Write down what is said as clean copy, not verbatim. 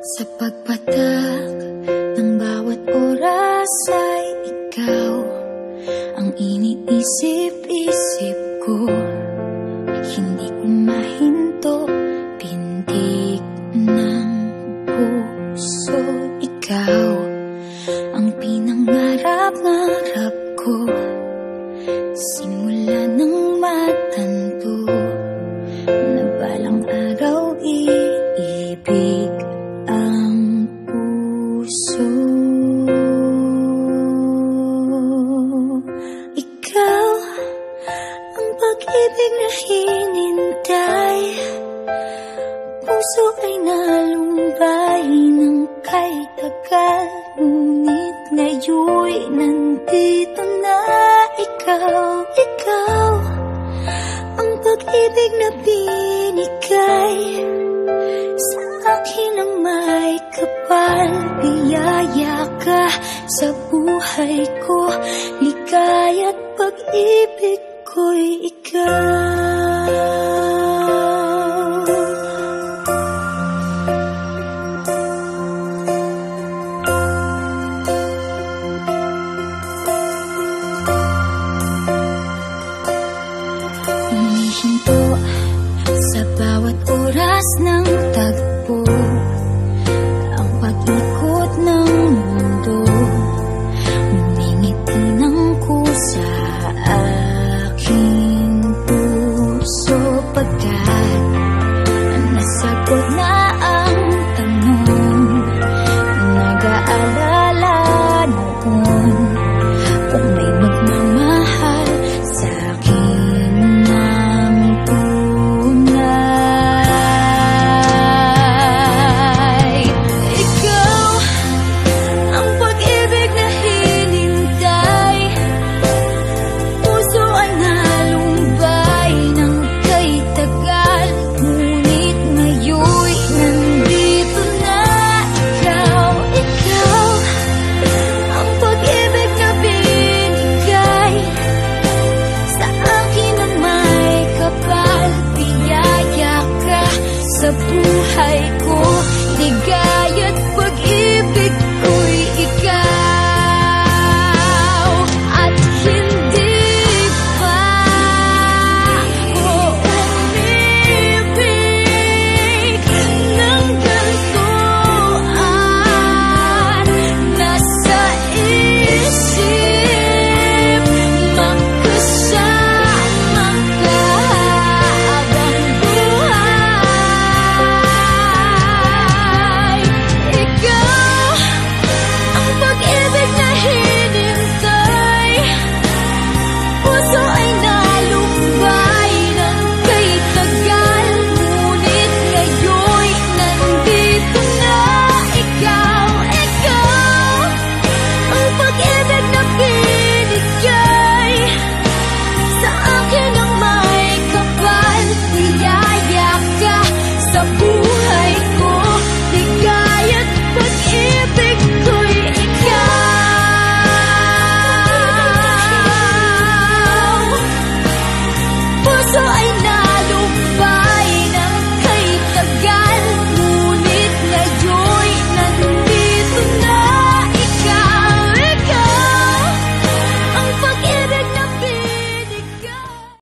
Sa pagpatak ng bawat oras ay ikaw ang iniisip-isip ko. Hindi ko mahinto, pintig ng puso. Ikaw ang pinangarap-ngarap ko, simula ng matanto na balang araw iibig ang puso. Ikaw ang pag-ibig na hinintay, puso ay nalumbay ng kay tagal, ngunit ngayon'y nandito na ikaw. Ikaw ang pag-ibig na binigay sa akin ang may kapal. Biyaya ka sa buhay ko, ligaya't pag-ibig ko'y ikaw. Humihinto sa bawat oras ng tagpo, ang pag-ikot ng mundo, ngumingiti ng kusa aking puso. Pagkat nasagot na ang tanong, nag-aalala noon kung may magmamahal sa akin ng tunay. Ikaw ang pag-ibig na hinintay, puso ay nalumbay ng kay tagal, ngunit ngayon'y nandito na ikaw. Ikaw ang pag-ibig na binigay sa akin ang may kapal. Biyaya ka sa buhay ko, ligaya't